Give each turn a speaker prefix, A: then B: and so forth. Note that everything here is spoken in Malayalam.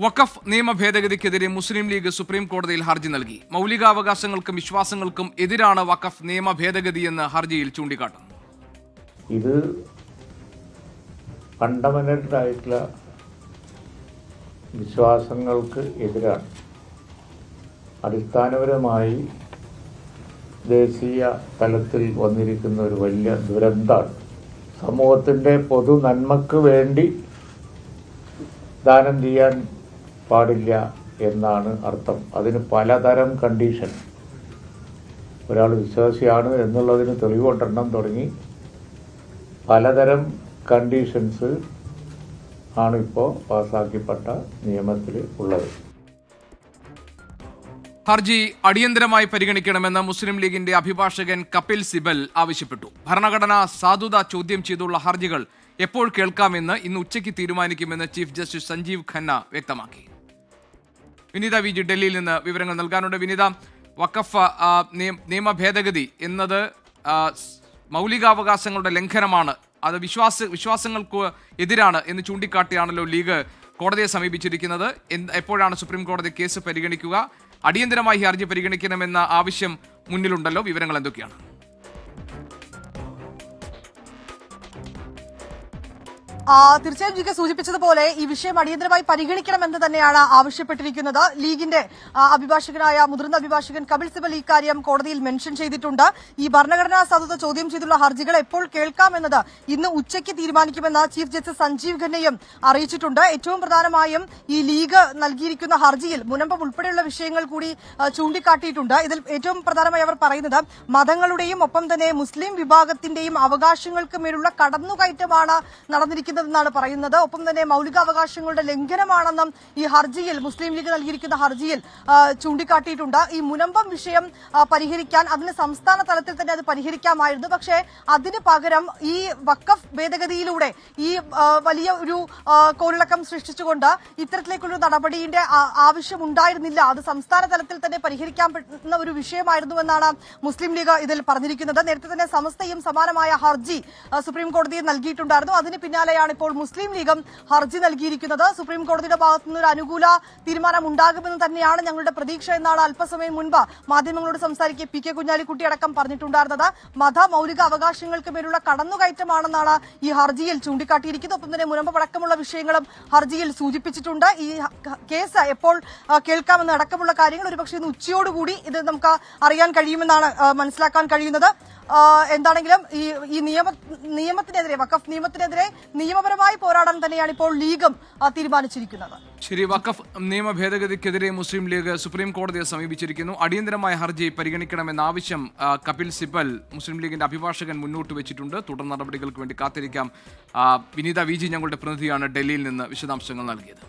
A: വഖഫ് നിയമ ഭേദഗതിക്കെതിരെ മുസ്ലിം ലീഗ് സുപ്രീം കോടതിയിൽ ഹർജി നൽകി. മൗലികാവകാശങ്ങൾക്കും വിശ്വാസങ്ങൾക്കും എതിരാണ് വഖഫ് നിയമ ഭേദഗതിയെന്ന് ഹർജിയിൽ ചൂണ്ടിക്കാട്ടുന്നു.
B: ഇത് ഫണ്ടമെന്റൽ ആയിട്ടുള്ള വിശ്വാസങ്ങൾക്ക് എതിരാണ്. അടിസ്ഥാനപരമായി ദേശീയ തലത്തിൽ വന്നിരിക്കുന്ന ഒരു വലിയ ദുരന്തമാണ്. സമൂഹത്തിൻ്റെ പൊതു നന്മക്ക് വേണ്ടി ദാനം ചെയ്യാൻ പാടില്ല എന്നാണ് അർത്ഥം. അതിന് പലതരം കണ്ടീഷൻ, ഒരാൾ വിശ്വാസിയാണ് എന്നുള്ളതിന് തെളിവ് കൊണ്ടെണ്ണം തുടങ്ങി പലതരം കണ്ടീഷൻസ് ആണ് ഇപ്പോൾ പാസ്സാക്കിപ്പെട്ട നിയമത്തിൽ ഉള്ളത്.
A: ഹർജി അടിയന്തരമായി പരിഗണിക്കണമെന്ന് മുസ്ലിം ലീഗിന്റെ അഭിഭാഷകൻ കപിൽ സിബൽ ആവശ്യപ്പെട്ടു. ഭരണഘടനാ സാധുത ചോദ്യം ചെയ്തുള്ള ഹർജികൾ എപ്പോൾ കേൾക്കാമെന്ന് ഇന്ന് ഉച്ചയ്ക്ക് തീരുമാനിക്കുമെന്ന് ചീഫ് ജസ്റ്റിസ് സഞ്ജീവ് ഖന്ന വ്യക്തമാക്കി. വിനീത വി ജി ഡൽഹിയിൽ നിന്ന് വിവരങ്ങൾ നൽകാനുണ്ട്. വിനീത, വഖഫ് നിയമ ഭേദഗതി എന്നത് മൗലികാവകാശങ്ങളുടെ ലംഘനമാണ്, അത് വിശ്വാസങ്ങൾക്ക് എതിരാണ് എന്ന് ചൂണ്ടിക്കാട്ടിയാണല്ലോ ലീഗ് കോടതിയെ സമീപിച്ചിരിക്കുന്നത്. എപ്പോഴാണ് സുപ്രീം കോടതി കേസ് പരിഗണിക്കുക? അടിയന്തരമായി ഹർജി പരിഗണിക്കണമെന്ന ആവശ്യം മുന്നിലുണ്ടല്ലോ, വിവരങ്ങൾ എന്തൊക്കെയാണ്?
C: തീർച്ചയായും ജിക്ക് സൂചിപ്പിച്ചതുപോലെ ഈ വിഷയം അടിയന്തരമായി പരിഗണിക്കണമെന്ന് തന്നെയാണ് ആവശ്യപ്പെട്ടിരിക്കുന്നത്. ലീഗിന്റെ അഭിഭാഷകനായ മുതിർന്ന അഭിഭാഷകൻ കപിൽ സിബൽ ഇക്കാര്യം കോടതിയിൽ മെൻഷൻ ചെയ്തിട്ടുണ്ട്. ഈ ഭരണഘടനാ സാധുത ചോദ്യം ചെയ്തുള്ള ഹർജികൾ എപ്പോൾ കേൾക്കാമെന്നത് ഇന്ന് ഉച്ചയ്ക്ക് തീരുമാനിക്കുമെന്ന് ചീഫ് ജസ്റ്റിസ് സഞ്ജീവ് ഖന്നയും അറിയിച്ചിട്ടുണ്ട്. ഏറ്റവും പ്രധാനമായും ഈ ലീഗ് നൽകിയിരിക്കുന്ന ഹർജിയിൽ മുനമ്പം ഉൾപ്പെടെയുള്ള വിഷയങ്ങൾ കൂടി ചൂണ്ടിക്കാട്ടിയിട്ടുണ്ട്. ഇതിൽ ഏറ്റവും പ്രധാനമായി അവർ പറയുന്നത് മതങ്ങളുടെയും ഒപ്പം തന്നെ മുസ്ലിം വിഭാഗത്തിന്റെയും അവകാശങ്ങൾക്ക് മേലുള്ള കടന്നുകയറ്റമാണ് നടന്നിരിക്കുന്നത് ാണ് പറയുന്നത്. ഒപ്പം തന്നെ മൗലികാവകാശങ്ങളുടെ ലംഘനമാണെന്നും ഈ ഹർജിയിൽ മുസ്ലിം ലീഗ് നൽകിയിരിക്കുന്ന ഹർജിയിൽ ചൂണ്ടിക്കാട്ടിയിട്ടുണ്ട്. ഈ മുനമ്പം വിഷയം പരിഹരിക്കാൻ അതിന് സംസ്ഥാന തലത്തിൽ തന്നെ അത് പരിഹരിക്കാമായിരുന്നു. പക്ഷേ അതിന് പകരം ഈ വഖഫ് ഭേദഗതിയിലൂടെ ഈ വലിയ ഒരു കോളിളക്കം സൃഷ്ടിച്ചുകൊണ്ട് ഇത്തരത്തിലേക്കുള്ള നടപടിയുടെ ആവശ്യമുണ്ടായിരുന്നില്ല. അത് സംസ്ഥാന തലത്തിൽ തന്നെ പരിഹരിക്കാൻ പറ്റുന്ന ഒരു വിഷയമായിരുന്നുവെന്നാണ് മുസ്ലിം ലീഗ് ഇതിൽ പറഞ്ഞിരിക്കുന്നത്. നേരത്തെ തന്നെ സമസ്തയും സമാനമായ ഹർജി സുപ്രീം കോടതിയിൽ നൽകിയിട്ടുണ്ടായിരുന്നു. അതിന് പിന്നാലെയാണ് ഇപ്പോൾ മുസ്ലിം ലീഗും ഹർജി നൽകിയിരിക്കുന്നത്. സുപ്രീം കോടതിയുടെ ഭാഗത്തുനിന്ന് ഒരു അനുകൂല തീരുമാനം ഉണ്ടാകുമെന്ന് തന്നെയാണ് ഞങ്ങളുടെ പ്രതീക്ഷ എന്നാണ് അല്പസമയം മുൻപ് മാധ്യമങ്ങളോട് സംസാരിക്കെ പി കെ കുഞ്ഞാലിക്കുട്ടി അടക്കം പറഞ്ഞിട്ടുണ്ടായിരുന്നത്. മത മൌലിക അവകാശങ്ങൾക്ക് മേലുള്ള കടന്നുകയറ്റമാണെന്നാണ് ഈ ഹർജിയിൽ ചൂണ്ടിക്കാട്ടിയിരിക്കുന്നത്. ഒപ്പം തന്നെ മുനമ്പടക്കമുള്ള വിഷയങ്ങളും ഹർജിയിൽ സൂചിപ്പിച്ചിട്ടുണ്ട്. ഈ കേസ് എപ്പോൾ കേൾക്കാമെന്ന് അടക്കമുള്ള കാര്യങ്ങൾ ഒരുപക്ഷെ ഇന്ന് ഉച്ചയോടുകൂടി ഇത് നമുക്ക് അറിയാൻ കഴിയുമെന്നാണ് മനസ്സിലാക്കാൻ കഴിയുന്നത്. എന്താണെങ്കിലും ഈ നിയമത്തിനെതിരെ വഖഫ് നിയമത്തിനെതിരെ നിയമപരമായി പോരാടാൻ തന്നെയാണ് ഇപ്പോൾ ലീഗും തീരുമാനിച്ചിരിക്കുന്നത്.
A: ശരി, വഖഫ് നിയമ ഭേദഗതിക്കെതിരെ മുസ്ലിം ലീഗ് സുപ്രീം കോടതിയെ സമീപിച്ചിരിക്കുന്നു. അടിയന്തരമായ ഹർജി പരിഗണിക്കണമെന്ന ആവശ്യം കപിൽ സിബൽ മുസ്ലിം ലീഗിന്റെ അഭിഭാഷകൻ മുന്നോട്ട് വെച്ചിട്ടുണ്ട്. തുടർ നടപടികൾക്ക് വേണ്ടി കാത്തിരിക്കാം. വിനീത വി ജി ഞങ്ങളുടെ പ്രതിനിധിയാണ് ഡൽഹിയിൽ നിന്ന് വിശദാംശങ്ങൾ നൽകിയത്.